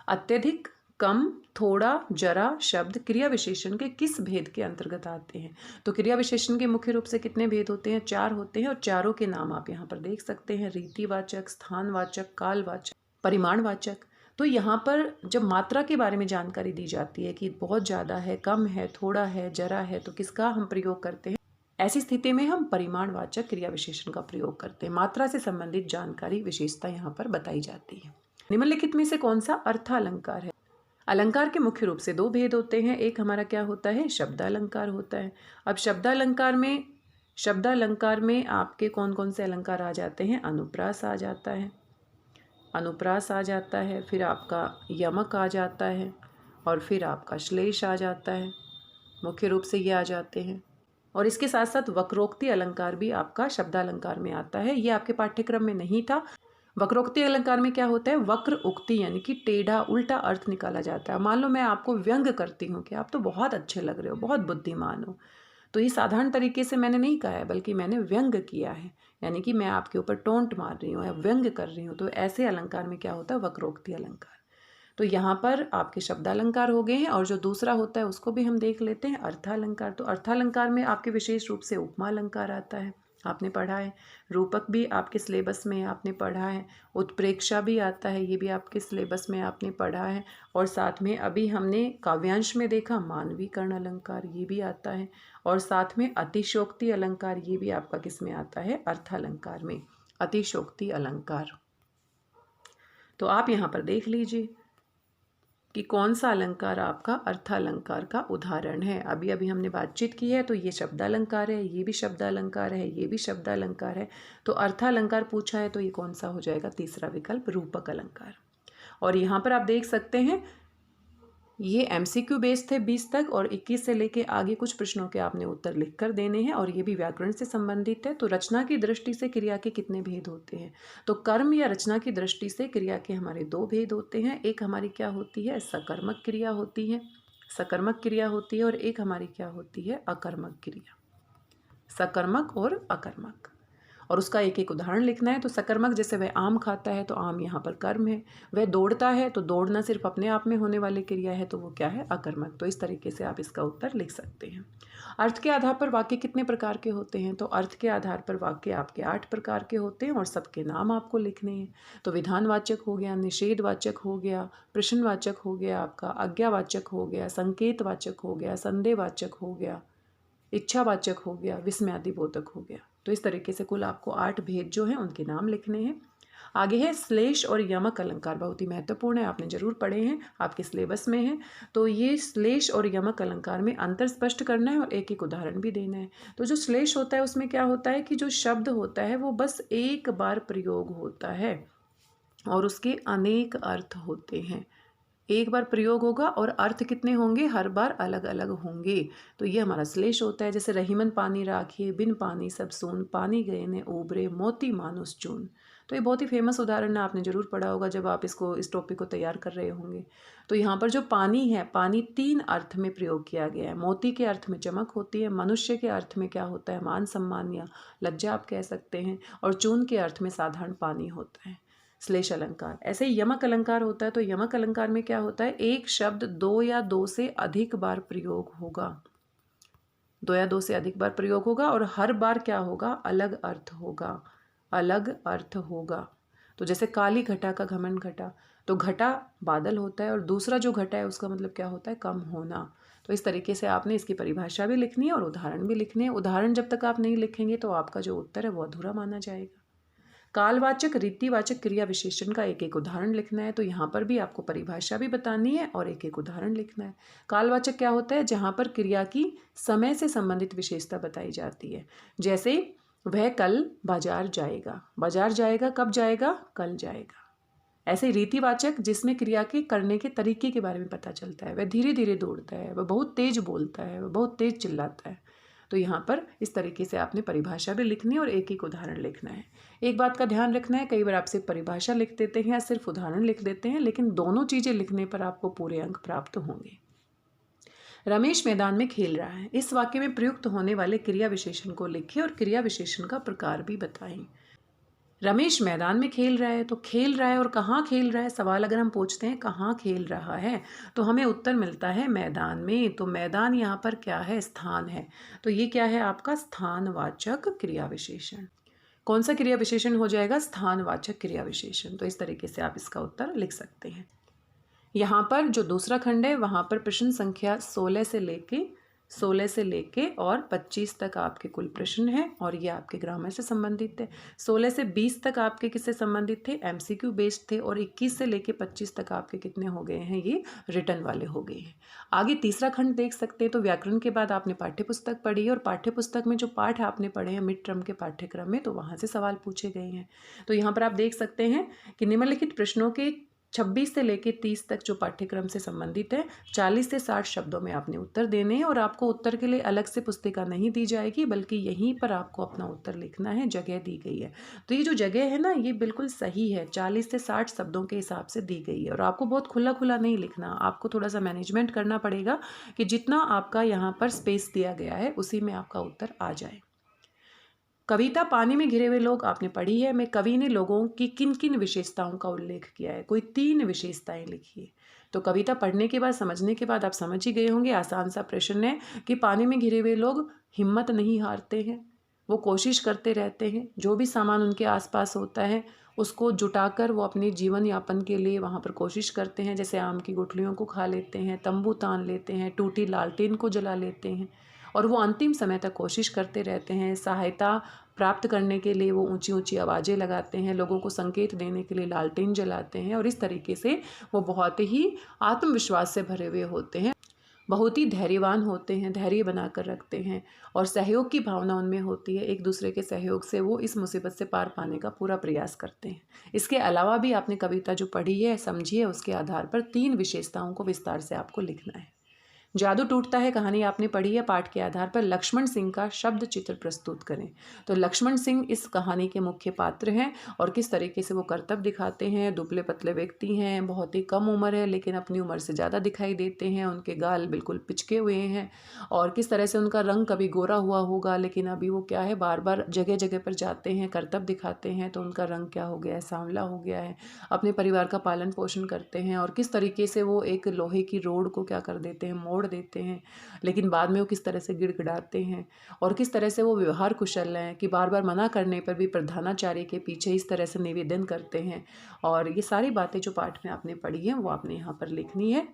अत्यधिक, कम, थोड़ा, जरा शब्द क्रिया विशेषण के किस भेद के अंतर्गत आते हैं? तो क्रिया विशेषण के मुख्य रूप से कितने भेद होते हैं? 4 होते हैं, और चारों के नाम आप यहाँ पर देख सकते हैं। रीतिवाचक, स्थानवाचक, कालवाचक, परिमाणवाचक। तो यहाँ पर जब मात्रा के बारे में जानकारी दी जाती है कि बहुत ज़्यादा है, कम है, थोड़ा है, जरा है, तो किसका हम प्रयोग करते हैं? ऐसी स्थिति में हम परिमाणवाचक क्रिया विशेषण का प्रयोग करते हैं। मात्रा से संबंधित जानकारी, विशेषता यहाँ पर बताई जाती है। निम्नलिखित में से कौन सा अर्थालंकार है? अलंकार के मुख्य रूप से 2 भेद होते हैं। एक हमारा क्या होता है? शब्दालंकार होता है। अब शब्दालंकार में आपके कौन कौन से अलंकार आ जाते हैं? अनुप्रास आ जाता है, अनुप्रास आ जाता है, फिर आपका यमक आ जाता है, और फिर आपका श्लेष आ जाता है। मुख्य रूप से ये आ जाते हैं। और इसके साथ साथ वक्रोक्ति अलंकार भी आपका शब्दालंकार में आता है। ये आपके पाठ्यक्रम में नहीं था। वक्रोक्ति अलंकार में क्या होता है? वक्र उक्ति, यानी कि टेढ़ा उल्टा अर्थ निकाला जाता है। मान लो मैं आपको व्यंग करती हूँ कि आप तो बहुत अच्छे लग रहे हो, बहुत बुद्धिमान हो, तो ये साधारण तरीके से मैंने नहीं कहा है, बल्कि मैंने व्यंग किया है, यानी कि मैं आपके ऊपर टोंट मार रही हूँ या व्यंग कर रही हूँ। तो ऐसे अलंकार में क्या होता है? वक्रोक्ति अलंकार। तो यहाँ पर आपके शब्दालंकार हो गए हैं, और जो दूसरा होता है उसको भी हम देख लेते हैं, अर्थालंकार। तो अर्थालंकार में आपके विशेष रूप से उपमा अलंकार आता है, आपने पढ़ा है। रूपक भी आपके सिलेबस में आपने पढ़ा है। उत्प्रेक्षा भी आता है, ये भी आपके सिलेबस में आपने पढ़ा है। और साथ में अभी हमने काव्यांश में देखा मानवीकरण अलंकार, ये भी आता है। और साथ में अतिशोक्ति अलंकार, ये भी आपका किस में आता है? अर्थालंकार में, अतिशोक्ति अलंकार। तो आप यहाँ पर देख लीजिए कि कौन सा अलंकार आपका अर्थालंकार का उदाहरण है। अभी अभी हमने बातचीत की है, तो ये शब्दालंकार है, ये भी शब्दालंकार है, ये भी शब्दालंकार है। तो अर्थालंकार पूछा है तो ये कौन सा हो जाएगा? तीसरा विकल्प, रूपक अलंकार। और यहाँ पर आप देख सकते हैं ये एमसीक्यू बेस थे 20 तक, और 21 से लेके आगे कुछ प्रश्नों के आपने उत्तर लिखकर देने हैं, और ये भी व्याकरण से संबंधित है। तो रचना की दृष्टि से क्रिया के कितने भेद होते हैं? तो कर्म या रचना की दृष्टि से क्रिया के हमारे दो भेद होते हैं। एक हमारी क्या होती है? सकर्मक क्रिया होती है, सकर्मक क्रिया होती है, और एक हमारी क्या होती है? अकर्मक क्रिया, सकर्मक और अकर्मक। और उसका एक एक उदाहरण लिखना है। तो सकर्मक, जैसे वह आम खाता है तो आम यहाँ पर कर्म है। वह दौड़ता है तो दौड़ना सिर्फ अपने आप में होने वाली क्रिया है, तो वो क्या है? अकर्मक। तो इस तरीके से आप इसका उत्तर लिख सकते हैं। अर्थ के आधार पर वाक्य कितने प्रकार के होते हैं? तो अर्थ के आधार पर वाक्य आपके 8 प्रकार के होते हैं, और सबके नाम आपको लिखने हैं। तो विधानवाचक हो गया, निषेधवाचक हो गया, प्रश्नवाचक हो गया, आपका आज्ञावाचक हो गया, संकेतवाचक हो गया, संदेहवाचक हो गया, इच्छावाचक हो गया, विस्मयादिबोधक हो गया। तो इस तरीके से कुल आपको 8 भेद जो हैं उनके नाम लिखने हैं। आगे है श्लेष और यमक अलंकार, बहुत ही महत्वपूर्ण है, आपने जरूर पढ़े हैं, आपके सिलेबस में है। तो ये श्लेष और यमक अलंकार में अंतर स्पष्ट करना है और एक एक उदाहरण भी देना है। तो जो श्लेष होता है उसमें क्या होता है कि जो शब्द होता है वो बस एक बार प्रयोग होता है और उसके अनेक अर्थ होते हैं। एक बार प्रयोग होगा और अर्थ कितने होंगे? हर बार अलग अलग होंगे। तो ये हमारा श्लेष होता है। जैसे रहीमन पानी राखिए, बिन पानी सब सून, पानी गए ने उबरे, मोती मानुस चून। तो ये बहुत ही फेमस उदाहरण है, आपने जरूर पढ़ा होगा जब आप इस टॉपिक को तैयार कर रहे होंगे। तो यहाँ पर जो पानी है, पानी 3 अर्थ में प्रयोग किया गया है। मोती के अर्थ में चमक होती है, मनुष्य के अर्थ में क्या होता है? मान सम्मान या लज्जा आप कह सकते हैं, और चून के अर्थ में साधारण पानी होता है। श्लेष अलंकार। ऐसे ही यमक अलंकार होता है। तो यमक अलंकार में क्या होता है? एक शब्द 2 या 2 से अधिक बार प्रयोग होगा, 2 या 2 से अधिक बार प्रयोग होगा, और हर बार क्या होगा? अलग अर्थ होगा, अलग अर्थ होगा। तो जैसे काली घटा का घमंड घटा, तो घटा बादल होता है और दूसरा जो घटा है उसका मतलब क्या होता है? कम होना। तो इस तरीके से आपने इसकी परिभाषा भी लिखनी है और उदाहरण भी लिखने हैं। उदाहरण जब तक आप नहीं लिखेंगे तो आपका जो उत्तर है वो अधूरा माना जाएगा। कालवाचक, रीतिवाचक क्रिया विशेषण का एक एक उदाहरण लिखना है। तो यहाँ पर भी आपको परिभाषा भी बतानी है और एक एक उदाहरण लिखना है। कालवाचक क्या होता है? जहाँ पर क्रिया की समय से संबंधित विशेषता बताई जाती है। जैसे वह कल बाजार जाएगा, बाजार जाएगा कब जाएगा? कल जाएगा। ऐसे रीतिवाचक, जिसमें क्रिया के करने के तरीके के बारे में पता चलता है। वह धीरे धीरे दौड़ता है, वह बहुत तेज बोलता है, वह बहुत तेज चिल्लाता है। तो यहाँ पर इस तरीके से आपने परिभाषा भी लिखनी है और एक एक उदाहरण लिखना है। एक बात का ध्यान रखना है, कई बार आपसे परिभाषा लिख देते हैं या सिर्फ उदाहरण लिख देते हैं, लेकिन दोनों चीज़ें लिखने पर आपको पूरे अंक प्राप्त होंगे। रमेश मैदान में खेल रहा है। इस वाक्य में प्रयुक्त होने वाले क्रिया विशेषण को लिखें और क्रिया विशेषण का प्रकार भी बताएं। रमेश मैदान में खेल रहा है, तो खेल रहा है और कहाँ खेल रहा है? सवाल अगर हम पूछते हैं कहाँ खेल रहा है तो हमें उत्तर मिलता है मैदान में। तो मैदान यहाँ पर क्या है? स्थान है। तो ये क्या है? आपका स्थानवाचक क्रिया विशेषण। कौन सा क्रिया विशेषण हो जाएगा? स्थानवाचक क्रिया विशेषण। तो इस तरीके से आप इसका उत्तर लिख सकते हैं। यहाँ पर जो दूसरा खंड है वहाँ पर प्रश्न संख्या 16 से लेके और 25 तक आपके कुल प्रश्न हैं, और ये आपके ग्रामर से संबंधित है। 16 से 20 तक आपके किससे संबंधित थे? एमसीक्यू बेस्ड थे, और 21 से लेके 25 तक आपके कितने हो गए हैं? ये रिटर्न वाले हो गए हैं। आगे तीसरा खंड देख सकते हैं। तो व्याकरण के बाद आपने पाठ्यपुस्तक पढ़ी, और पाठ्यपुस्तक में जो पाठ आपने पढ़े हैं मिड टर्म के पाठ्यक्रम में, तो वहाँ से सवाल पूछे गए हैं। तो यहाँ पर आप देख सकते हैं कि निम्नलिखित प्रश्नों के 26 से लेके 30 तक जो पाठ्यक्रम से संबंधित है, 40 से 60 शब्दों में आपने उत्तर देने हैं, और आपको उत्तर के लिए अलग से पुस्तिका नहीं दी जाएगी, बल्कि यहीं पर आपको अपना उत्तर लिखना है। जगह दी गई है। तो ये जो जगह है ना, ये बिल्कुल सही है, 40 से 60 शब्दों के हिसाब से दी गई है, और आपको बहुत खुला खुला नहीं लिखना, आपको थोड़ा सा मैनेजमेंट करना पड़ेगा कि जितना आपका यहाँ पर स्पेस दिया गया है उसी में आपका उत्तर आ जाए। कविता पानी में घिरे हुए लोग आपने पढ़ी है। मैं कवि ने लोगों की किन किन विशेषताओं का उल्लेख किया है? कोई 3 विशेषताएं लिखिए। तो कविता पढ़ने के बाद, समझने के बाद आप समझ ही गए होंगे। आसान सा प्रश्न है कि पानी में घिरे हुए लोग हिम्मत नहीं हारते हैं, वो कोशिश करते रहते हैं। जो भी सामान उनके आसपास होता है उसको जुटाकर वो अपने जीवन यापन के लिए वहाँ पर कोशिश करते हैं। जैसे आम की गुठलियों को खा लेते हैं, तंबू तान लेते हैं, टूटी लालटेन को जला लेते हैं, और वो अंतिम समय तक कोशिश करते रहते हैं। सहायता प्राप्त करने के लिए वो ऊंची ऊंची आवाज़ें लगाते हैं, लोगों को संकेत देने के लिए लालटेन जलाते हैं, और इस तरीके से वो बहुत ही आत्मविश्वास से भरे हुए होते हैं। बहुत ही धैर्यवान होते हैं, धैर्य बनाकर रखते हैं और सहयोग की भावना उनमें होती है। एक दूसरे के सहयोग से वो इस मुसीबत से पार पाने का पूरा प्रयास करते हैं। इसके अलावा भी आपने कविता जो पढ़ी है, समझी है, उसके आधार पर 3 विशेषताओं को विस्तार से आपको लिखना है। जादू टूटता है कहानी आपने पढ़ी है, पाठ के आधार पर लक्ष्मण सिंह का शब्द चित्र प्रस्तुत करें। तो लक्ष्मण सिंह इस कहानी के मुख्य पात्र हैं और किस तरीके से वो कर्तव्य दिखाते हैं। दुबले पतले व्यक्ति हैं, बहुत ही कम उम्र है लेकिन अपनी उम्र से ज़्यादा दिखाई देते हैं, उनके गाल बिल्कुल पिचके हुए हैं और किस तरह से उनका रंग कभी गोरा हुआ होगा लेकिन अभी वो क्या है, बार बार जगह जगह पर जाते हैं, कर्तव्य दिखाते हैं तो उनका रंग क्या हो गया है, सांवला हो गया है। अपने परिवार का पालन पोषण करते हैं और किस तरीके से वो एक लोहे की रोड को क्या कर देते हैं, मोड़ देते हैं, लेकिन बाद में वो किस तरह से गिड़गिड़ाते हैं और किस तरह से वो व्यवहार कुशल हैं कि बार बार मना करने पर भी प्रधानाचार्य के पीछे इस तरह से निवेदन करते हैं। और ये सारी बातें जो पाठ में आपने पढ़ी हैं वो आपने यहाँ पर लिखनी है।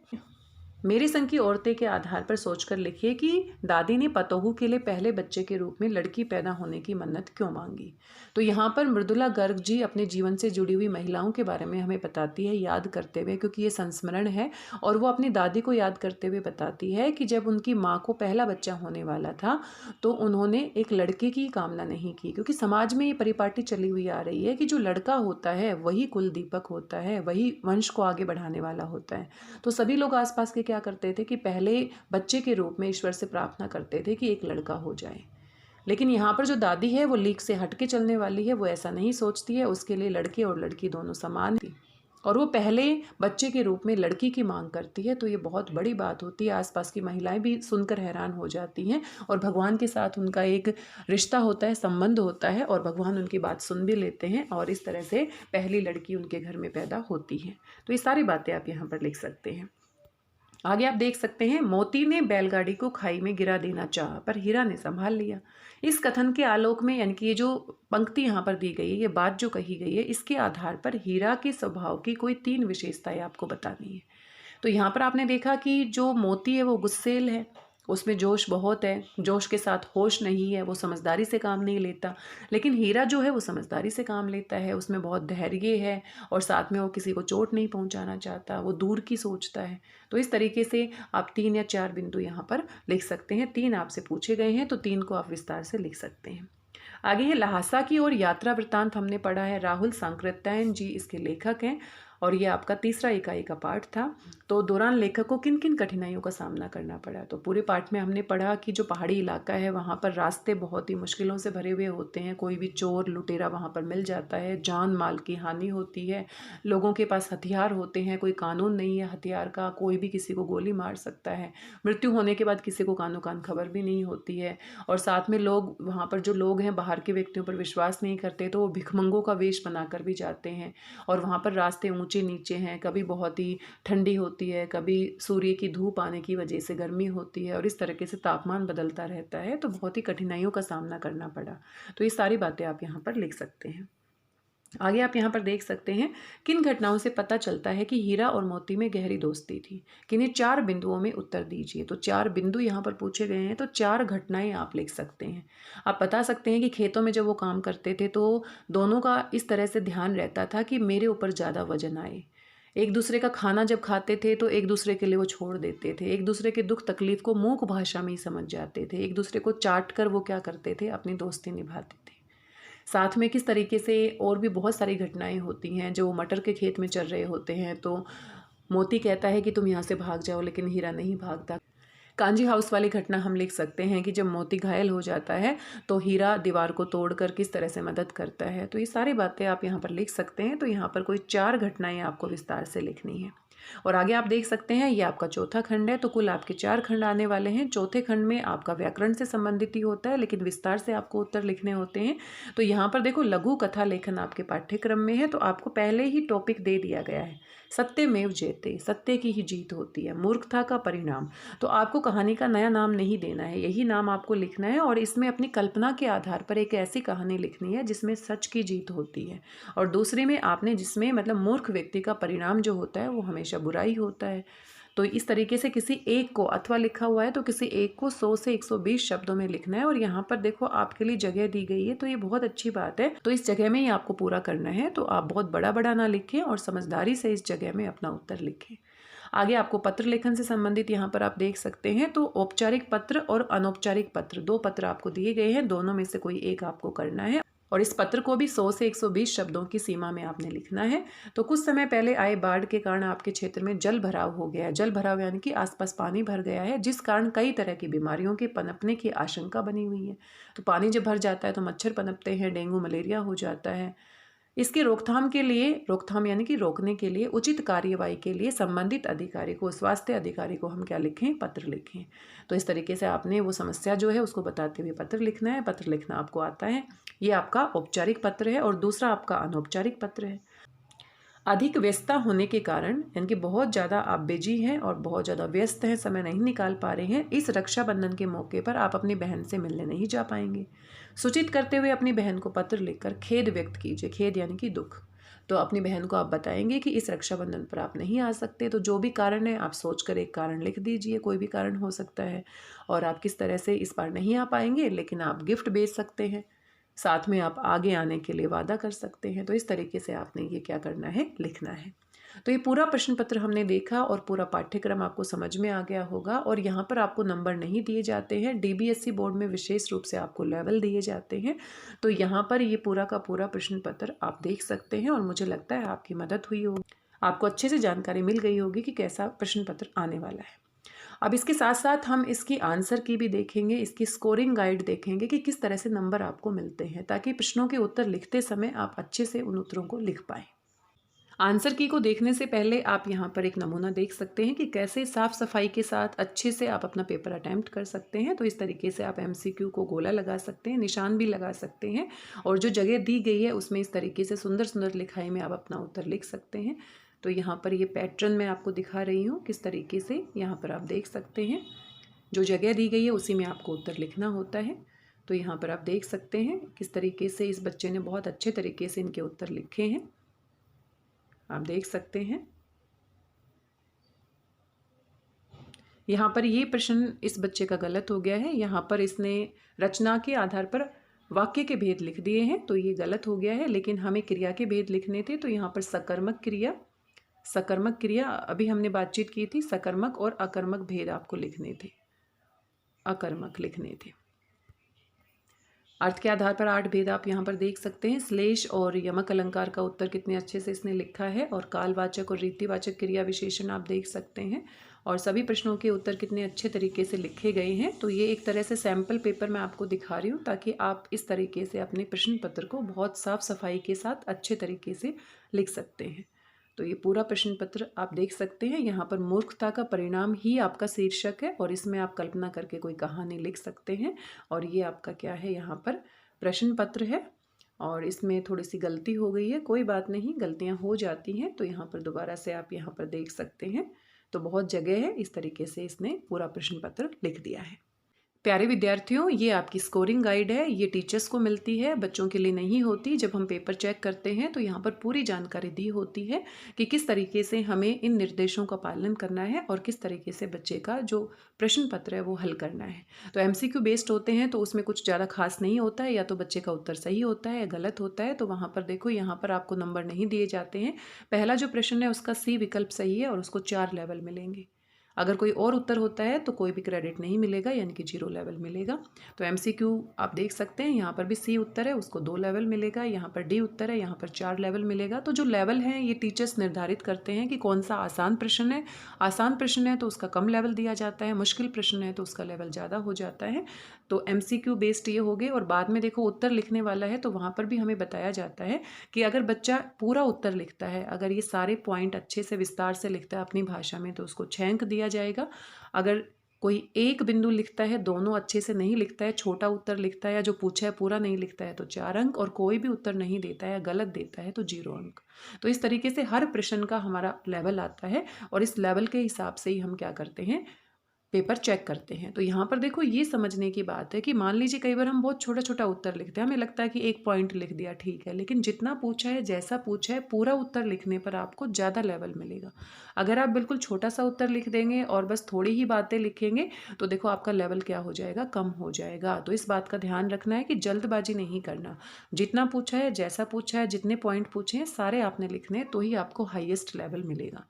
मेरे संग की औरतें के आधार पर सोचकर लिखिए कि दादी ने पतोहू के लिए पहले बच्चे के रूप में लड़की पैदा होने की मन्नत क्यों मांगी। तो यहाँ पर मृदुला गर्ग जी अपने जीवन से जुड़ी हुई महिलाओं के बारे में हमें बताती है, याद करते हुए, क्योंकि ये संस्मरण है और वो अपनी दादी को याद करते हुए बताती है कि जब उनकी माँ को पहला बच्चा होने वाला था तो उन्होंने एक लड़के की कामना नहीं की, क्योंकि समाज में ये परिपाटी चली हुई आ रही है कि जो लड़का होता है वही कुल दीपक होता है, वही वंश को आगे बढ़ाने वाला होता है। तो सभी लोग आसपास के क्या करते थे कि पहले बच्चे के रूप में ईश्वर से प्रार्थना करते थे कि एक लड़का हो जाए। लेकिन यहाँ पर जो दादी है वो लीक से हटके चलने वाली है, वो ऐसा नहीं सोचती है, उसके लिए लड़के और लड़की दोनों समान थी और वो पहले बच्चे के रूप में लड़की की मांग करती है। तो ये बहुत बड़ी बात होती है, आसपास की महिलाएं भी सुनकर हैरान हो जाती हैं और भगवान के साथ उनका एक रिश्ता होता है, संबंध होता है और भगवान उनकी बात सुन भी लेते हैं और इस तरह से पहली लड़की उनके घर में पैदा होती है। तो ये सारी बातें आप यहाँ पर लिख सकते हैं। आगे आप देख सकते हैं, मोती ने बैलगाड़ी को खाई में गिरा देना चाहा पर हीरा ने संभाल लिया। इस कथन के आलोक में, यानी कि ये जो पंक्ति यहाँ पर दी गई है, ये बात जो कही गई है, इसके आधार पर हीरा के स्वभाव की कोई 3 विशेषताएं आपको बतानी है। तो यहाँ पर आपने देखा कि जो मोती है वो गुस्सेल है, उसमें जोश बहुत है, जोश के साथ होश नहीं है, वो समझदारी से काम नहीं लेता। लेकिन हीरा जो है वो समझदारी से काम लेता है, उसमें बहुत धैर्य है और साथ में वो किसी को चोट नहीं पहुंचाना चाहता, वो दूर की सोचता है। तो इस तरीके से आप 3 या 4 बिंदु यहाँ पर लिख सकते हैं। 3 आपसे पूछे गए हैं तो 3 को आप विस्तार से लिख सकते हैं। आगे ये लहासा की ओर यात्रा वृत्तांत हमने पढ़ा है, राहुल सांकृत्यायन जी इसके लेखक हैं और ये आपका तीसरा इकाई का पाठ था। तो दौरान लेखक को किन किन कठिनाइयों का सामना करना पड़ा। तो पूरे पाठ में हमने पढ़ा कि जो पहाड़ी इलाका है वहाँ पर रास्ते बहुत ही मुश्किलों से भरे हुए होते हैं, कोई भी चोर लुटेरा वहाँ पर मिल जाता है, जान माल की हानि होती है, लोगों के पास हथियार होते हैं, कोई कानून नहीं है हथियार का, कोई भी किसी को गोली मार सकता है, मृत्यु होने के बाद किसी को कानो कान खबर भी नहीं होती है और साथ में लोग वहाँ पर जो लोग हैं बाहर के व्यक्तियों पर विश्वास नहीं करते तो वो भिखमंगों का वेश बनाकर भी जाते हैं और वहाँ पर रास्ते ऊंचे नीचे हैं, कभी बहुत ही ठंडी होती है, कभी सूर्य की धूप आने की वजह से गर्मी होती है और इस तरीके से तापमान बदलता रहता है, तो बहुत ही कठिनाइयों का सामना करना पड़ा। तो ये सारी बातें आप यहाँ पर लिख सकते हैं। आगे आप यहाँ पर देख सकते हैं, किन घटनाओं से पता चलता है कि हीरा और मोती में गहरी दोस्ती थी। किन्हीं 4 बिंदुओं में उत्तर दीजिए। तो 4 बिंदु यहाँ पर पूछे गए हैं तो 4 घटनाएं आप लिख सकते हैं। आप बता सकते हैं कि खेतों में जब वो काम करते थे तो दोनों का इस तरह से ध्यान रहता था कि मेरे ऊपर ज़्यादा वजन आए। एक दूसरे का खाना जब खाते थे तो एक दूसरे के लिए वो छोड़ देते थे, एक दूसरे के दुख तकलीफ को मूक भाषा में ही समझ जाते थे, एक दूसरे को चाट कर वो क्या करते थे, अपनी दोस्ती निभाते थे। साथ में किस तरीके से और भी बहुत सारी घटनाएं होती हैं, जो मटर के खेत में चल रहे होते हैं तो मोती कहता है कि तुम यहाँ से भाग जाओ, लेकिन हीरा नहीं भागता। कांजी हाउस वाली घटना हम लिख सकते हैं कि जब मोती घायल हो जाता है तो हीरा दीवार को तोड़कर किस तरह से मदद करता है। तो ये सारी बातें आप यहाँ पर लिख सकते हैं। तो यहाँ पर कोई 4 घटनाएं आपको विस्तार से लिखनी है। और आगे आप देख सकते हैं, ये आपका चौथा खंड है, तो कुल आपके 4 खंड आने वाले हैं। चौथे खंड में आपका व्याकरण से संबंधित ही होता है, लेकिन विस्तार से आपको उत्तर लिखने होते हैं। तो यहाँ पर देखो, लघु कथा लेखन आपके पाठ्यक्रम में है, तो आपको पहले ही टॉपिक दे दिया गया है, सत्यमेव जयते, सत्य की ही जीत होती है, मूर्खता का परिणाम। तो आपको कहानी का नया नाम नहीं देना है, यही नाम आपको लिखना है और इसमें अपनी कल्पना के आधार पर एक ऐसी कहानी लिखनी है जिसमें सच की जीत होती है और दूसरे में आपने जिसमें मतलब मूर्ख व्यक्ति का परिणाम जो होता है वो हमेशा बुराई होता है। तो इस तरीके से किसी एक को, अथवा लिखा हुआ है तो किसी एक को 100 से 120 शब्दों में लिखना है। और यहाँ पर देखो आपके लिए जगह दी गई है, तो ये बहुत अच्छी बात है। तो इस जगह में ही आपको पूरा करना है, तो आप बहुत बड़ा बड़ा ना लिखें और समझदारी से इस जगह में अपना उत्तर लिखें। आगे आपको पत्र लेखन से संबंधित यहाँ पर आप देख सकते हैं, तो औपचारिक पत्र और अनौपचारिक पत्र, 2 पत्र आपको दिए गए हैं, दोनों में से कोई एक आपको करना है और इस पत्र को भी 100 से 120 शब्दों की सीमा में आपने लिखना है। तो कुछ समय पहले आए बाढ़ के कारण आपके क्षेत्र में जल भराव हो गया है। जल भराव यानी कि आसपास पानी भर गया है, जिस कारण कई तरह की बीमारियों के पनपने की आशंका बनी हुई है। तो पानी जब भर जाता है तो मच्छर पनपते हैं, डेंगू मलेरिया हो जाता है। इसकी रोकथाम के लिए, रोकथाम यानी कि रोकने के लिए, उचित कार्यवाही के लिए संबंधित अधिकारी को, स्वास्थ्य अधिकारी को हम क्या लिखें, पत्र लिखें। तो इस तरीके से आपने वो समस्या जो है उसको बताते हुए पत्र लिखना है। पत्र लिखना आपको आता है। ये आपका औपचारिक पत्र है और दूसरा आपका अनौपचारिक पत्र है। अधिक व्यस्तता होने के कारण, यानी कि बहुत ज़्यादा आप बिजी हैं और बहुत ज़्यादा व्यस्त हैं, समय नहीं निकाल पा रहे हैं, इस रक्षाबंधन के मौके पर आप अपनी बहन से मिलने नहीं जा पाएंगे। सूचित करते हुए अपनी बहन को पत्र लिखकर खेद व्यक्त कीजिए। खेद यानी कि दुख। तो अपनी बहन को आप बताएंगे कि इस रक्षाबंधन पर आप नहीं आ सकते, तो जो भी कारण है आप सोचकर एक कारण लिख दीजिए, कोई भी कारण हो सकता है, और आप किस तरह से इस बार नहीं आ पाएंगे, लेकिन आप गिफ्ट भेज सकते हैं, साथ में आप आगे आने के लिए वादा कर सकते हैं। तो इस तरीके से आपने ये क्या करना है, लिखना है। तो ये पूरा प्रश्न पत्र हमने देखा और पूरा पाठ्यक्रम आपको समझ में आ गया होगा। और यहाँ पर आपको नंबर नहीं दिए जाते हैं, डीबीएससी बोर्ड में विशेष रूप से आपको लेवल दिए जाते हैं। तो यहाँ पर ये पूरा का पूरा प्रश्न पत्र आप देख सकते हैं और मुझे लगता है आपकी मदद हुई होगी, आपको अच्छे से जानकारी मिल गई होगी कि कैसा प्रश्न पत्र आने वाला है। अब इसके साथ साथ हम इसकी आंसर की भी देखेंगे, इसकी स्कोरिंग गाइड देखेंगे कि किस तरह से नंबर आपको मिलते हैं, ताकि प्रश्नों के उत्तर लिखते समय आप अच्छे से उन उत्तरों को लिख पाएँ। आंसर की को देखने से पहले आप यहाँ पर एक नमूना देख सकते हैं कि कैसे साफ सफाई के साथ अच्छे से आप अपना पेपर अटैम्प्ट कर सकते हैं। तो इस तरीके से आप एमसीक्यू को गोला लगा सकते हैं, निशान भी लगा सकते हैं, और जो जगह दी गई है उसमें इस तरीके से सुंदर सुंदर लिखाई में आप अपना उत्तर लिख सकते हैं। तो यहाँ पर ये पैटर्न मैं आपको दिखा रही हूँ किस तरीके से, यहाँ पर आप देख सकते हैं जो जगह दी गई है उसी में आपको उत्तर लिखना होता है। तो यहाँ पर आप देख सकते हैं किस तरीके से इस बच्चे ने बहुत अच्छे तरीके से इनके उत्तर लिखे हैं, आप देख सकते हैं। यहाँ पर ये प्रश्न इस बच्चे का गलत हो गया है, यहाँ पर इसने रचना के आधार पर वाक्य के भेद लिख दिए हैं, तो ये गलत हो गया है। लेकिन हमें क्रिया के भेद लिखने थे, तो यहाँ पर सकर्मक क्रिया, सकर्मक क्रिया अभी हमने बातचीत की थी, सकर्मक और अकर्मक भेद आपको लिखने थे, अकर्मक लिखने थे। अर्थ के आधार पर 8 भेद आप यहाँ पर देख सकते हैं। श्लेष और यमक अलंकार का उत्तर कितने अच्छे से इसने लिखा है, और कालवाचक और रीतिवाचक क्रिया विशेषण आप देख सकते हैं, और सभी प्रश्नों के उत्तर कितने अच्छे तरीके से लिखे गए हैं। तो ये एक तरह से सैम्पल पेपर मैं आपको दिखा रही हूँ, ताकि आप इस तरीके से अपने प्रश्न पत्र को बहुत साफ सफाई के साथ अच्छे तरीके से लिख सकते हैं। तो ये पूरा प्रश्न पत्र आप देख सकते हैं। यहाँ पर मूर्खता का परिणाम ही आपका शीर्षक है, और इसमें आप कल्पना करके कोई कहानी लिख सकते हैं। और ये आपका क्या है, यहाँ पर प्रश्न पत्र है, और इसमें थोड़ी सी गलती हो गई है, कोई बात नहीं, गलतियाँ हो जाती हैं। तो यहाँ पर दोबारा से आप यहाँ पर देख सकते हैं, तो बहुत जगह है, इस तरीके से इसने पूरा प्रश्न पत्र लिख दिया है। प्यारे विद्यार्थियों, ये आपकी स्कोरिंग गाइड है, ये टीचर्स को मिलती है, बच्चों के लिए नहीं होती। जब हम पेपर चेक करते हैं तो यहाँ पर पूरी जानकारी दी होती है कि किस तरीके से हमें इन निर्देशों का पालन करना है और किस तरीके से बच्चे का जो प्रश्न पत्र है वो हल करना है। तो एमसीक्यू बेस्ड होते हैं, तो उसमें कुछ ज़्यादा खास नहीं होता है, या तो बच्चे का उत्तर सही होता है या गलत होता है। तो वहाँ पर देखो, यहाँ पर आपको नंबर नहीं दिए जाते हैं। पहला जो प्रश्न है उसका सी विकल्प सही है और उसको 4 लेवल मिलेंगे। अगर कोई और उत्तर होता है तो कोई भी क्रेडिट नहीं मिलेगा, यानी कि 0 लेवल मिलेगा। तो एमसीक्यू आप देख सकते हैं, यहाँ पर भी सी उत्तर है, उसको 2 लेवल मिलेगा, यहाँ पर डी उत्तर है, यहाँ पर 4 लेवल मिलेगा। तो जो लेवल हैं ये टीचर्स निर्धारित करते हैं कि कौन सा आसान प्रश्न है। आसान प्रश्न है तो उसका कम लेवल दिया जाता है, मुश्किल प्रश्न है तो उसका लेवल ज़्यादा हो जाता है। तो एमसीक्यू बेस्ड ये हो गए। और बाद में देखो उत्तर लिखने वाला है, तो वहाँ पर भी हमें बताया जाता है कि अगर बच्चा पूरा उत्तर लिखता है, अगर ये सारे पॉइंट अच्छे से विस्तार से लिखता है अपनी भाषा में, तो उसको 6 अंक दिया जाएगा। अगर कोई एक बिंदु लिखता है, दोनों अच्छे से नहीं लिखता है, छोटा उत्तर लिखता है, या जो पूछा है पूरा नहीं लिखता है, तो 4 अंक, और कोई भी उत्तर नहीं देता है या गलत देता है तो 0 अंक। तो इस तरीके से हर प्रश्न का हमारा लेवल आता है, और इस लेवल के हिसाब से ही हम क्या करते हैं, पेपर चेक करते हैं। तो यहाँ पर देखो, ये समझने की बात है कि मान लीजिए कई बार हम बहुत छोटा छोटा उत्तर लिखते हैं, हमें लगता है कि 1 पॉइंट लिख दिया ठीक है, लेकिन जितना पूछा है, जैसा पूछा है, पूरा उत्तर लिखने पर आपको ज़्यादा लेवल मिलेगा। अगर आप बिल्कुल छोटा सा उत्तर लिख देंगे और बस थोड़ी ही बातें लिखेंगे, तो देखो आपका लेवल क्या हो जाएगा, कम हो जाएगा। तो इस बात का ध्यान रखना है कि जल्दबाजी नहीं करना। जितना पूछा है, जैसा पूछा है, जितने पॉइंट पूछे हैं, सारे आपने लिखने हैं, तो ही आपको हाईएस्ट लेवल मिलेगा।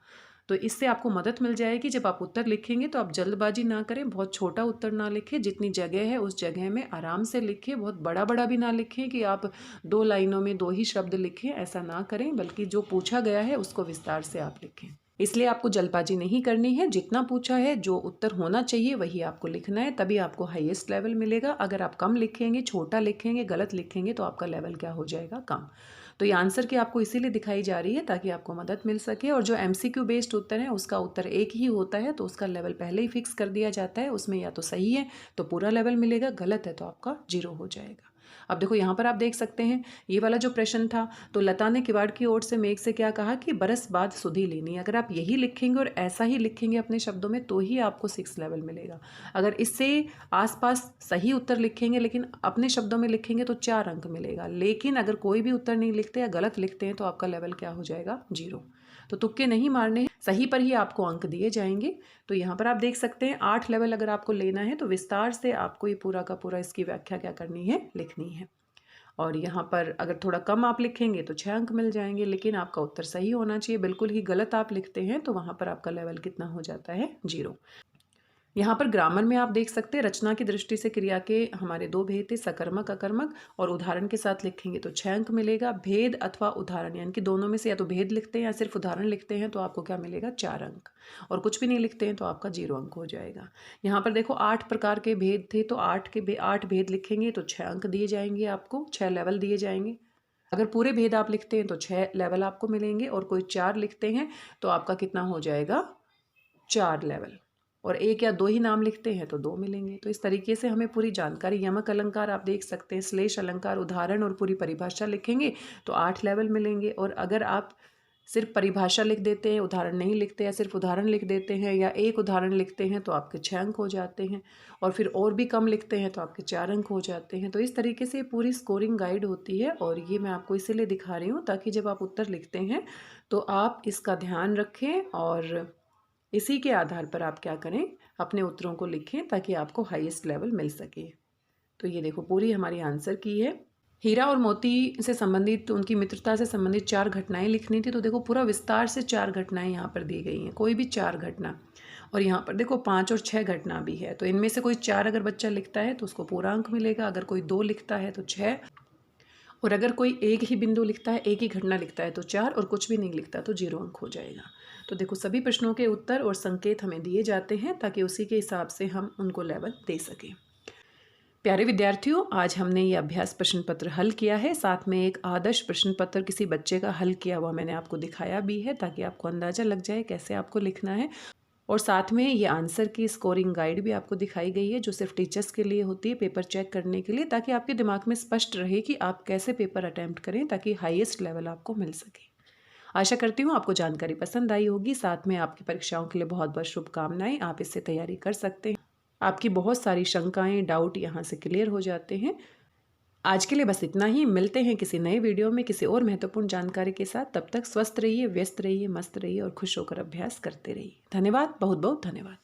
तो इससे आपको मदद मिल जाएगी। जब आप उत्तर लिखेंगे तो आप जल्दबाजी ना करें, बहुत छोटा उत्तर ना लिखें, जितनी जगह है उस जगह में आराम से लिखें, बहुत बड़ा बड़ा भी ना लिखें कि आप 2 लाइनों में 2 ही शब्द लिखें, ऐसा ना करें, बल्कि जो पूछा गया है उसको विस्तार से आप लिखें। इसलिए आपको जल्दबाजी नहीं करनी है, जितना पूछा है जो उत्तर होना चाहिए वही आपको लिखना है, तभी आपको हाईएस्ट लेवल मिलेगा। अगर आप कम लिखेंगे, छोटा लिखेंगे, गलत लिखेंगे तो आपका लेवल क्या हो जाएगा, कम। तो ये आंसर की आपको इसीलिए दिखाई जा रही है ताकि आपको मदद मिल सके। और जो MCQ बेस्ड उत्तर है उसका उत्तर एक ही होता है, तो उसका लेवल पहले ही फिक्स कर दिया जाता है। उसमें या तो सही है तो पूरा लेवल मिलेगा, गलत है तो आपका 0 हो जाएगा। अब देखो यहाँ पर आप देख सकते हैं ये वाला जो प्रश्न था, तो लता ने किवाड़ की ओर से मेघ से क्या कहा कि बरस बाद सुधी लेनी। अगर आप यही लिखेंगे और ऐसा ही लिखेंगे अपने शब्दों में तो ही आपको 6 लेवल मिलेगा। अगर इससे आसपास सही उत्तर लिखेंगे लेकिन अपने शब्दों में लिखेंगे तो 4 अंक मिलेगा। लेकिन अगर कोई भी उत्तर नहीं लिखते या गलत लिखते हैं तो आपका लेवल क्या हो जाएगा, 0। तो तुक्के नहीं मारने हैं, सही पर ही आपको अंक दिए जाएंगे। तो यहाँ पर आप देख सकते हैं 8 लेवल अगर आपको लेना है तो विस्तार से आपको ये पूरा का पूरा इसकी व्याख्या क्या करनी है, लिखनी है। और यहाँ पर अगर थोड़ा कम आप लिखेंगे तो 6 अंक मिल जाएंगे, लेकिन आपका उत्तर सही होना चाहिए। बिल्कुल ही गलत आप लिखते हैं तो वहाँ पर आपका लेवल कितना हो जाता है, 0। यहाँ पर ग्रामर में आप देख सकते हैं रचना की दृष्टि से क्रिया के हमारे 2 भेद थे, सकर्मक अकर्मक, और उदाहरण के साथ लिखेंगे तो 6 अंक मिलेगा। भेद अथवा उदाहरण यानी कि दोनों में से या तो भेद लिखते हैं या सिर्फ उदाहरण लिखते हैं तो आपको क्या मिलेगा, 4 अंक। और कुछ भी नहीं लिखते हैं तो आपका 0 अंक हो जाएगा। यहाँ पर देखो 8 प्रकार के भेद थे, तो 8 भेद लिखेंगे तो 6 अंक दिए जाएंगे, आपको 6 लेवल दिए जाएंगे। अगर पूरे भेद आप लिखते हैं तो 6 लेवल आपको मिलेंगे, और कोई 4 लिखते हैं तो आपका कितना हो जाएगा, 4 लेवल। और 1 या 2 ही नाम लिखते हैं तो 2 मिलेंगे। तो इस तरीके से हमें पूरी जानकारी, यमक अलंकार आप देख सकते हैं, श्लेष अलंकार, उदाहरण और पूरी परिभाषा लिखेंगे तो 8 लेवल मिलेंगे। और अगर आप सिर्फ परिभाषा लिख देते हैं, उदाहरण नहीं लिखते, या सिर्फ उदाहरण लिख देते हैं या एक उदाहरण लिखते हैं तो आपके 6 अंक हो जाते हैं, और फिर और भी कम लिखते हैं तो आपके 4 अंक हो जाते हैं। तो इस तरीके से पूरी स्कोरिंग गाइड होती है, और ये मैं आपको इसीलिए दिखा रही हूँ ताकि जब आप उत्तर लिखते हैं तो आप इसका ध्यान रखें और इसी के आधार पर आप क्या करें, अपने उत्तरों को लिखें ताकि आपको हाईएस्ट लेवल मिल सके। तो ये देखो पूरी हमारी आंसर की है। हीरा और मोती से संबंधित, उनकी मित्रता से संबंधित 4 घटनाएं लिखनी थी, तो देखो पूरा विस्तार से 4 घटनाएं यहाँ पर दी गई हैं, कोई भी 4 घटना। और यहाँ पर देखो 5 और 6 घटना भी है, तो इनमें से कोई 4 अगर बच्चा लिखता है तो उसको पूरा अंक मिलेगा, अगर कोई 2 लिखता है तो 6, और अगर कोई एक ही बिंदु लिखता है, एक ही घटना लिखता है तो 4, और कुछ भी नहीं लिखता तो 0 अंक हो जाएगा। तो देखो सभी प्रश्नों के उत्तर और संकेत हमें दिए जाते हैं ताकि उसी के हिसाब से हम उनको लेवल दे सकें। प्यारे विद्यार्थियों, आज हमने ये अभ्यास प्रश्न पत्र हल किया है, साथ में एक आदर्श प्रश्न पत्र किसी बच्चे का हल किया हुआ मैंने आपको दिखाया भी है ताकि आपको अंदाज़ा लग जाए कैसे आपको लिखना है। और साथ में ये आंसर की स्कोरिंग गाइड भी आपको दिखाई गई है जो सिर्फ टीचर्स के लिए होती है, पेपर चेक करने के लिए, ताकि आपके दिमाग में स्पष्ट रहे कि आप कैसे पेपर अटैम्प्ट करें ताकि हाईएस्ट लेवल आपको मिल सके। आशा करती हूँ आपको जानकारी पसंद आई होगी। साथ में आपकी परीक्षाओं के लिए बहुत बहुत शुभकामनाएं। आप इससे तैयारी कर सकते हैं, आपकी बहुत सारी शंकाएं, डाउट यहाँ से क्लियर हो जाते हैं। आज के लिए बस इतना ही। मिलते हैं किसी नए वीडियो में किसी और महत्वपूर्ण जानकारी के साथ। तब तक स्वस्थ रहिए, व्यस्त रहिए, मस्त रहिए और खुश होकर अभ्यास करते रहिए। धन्यवाद, बहुत बहुत धन्यवाद।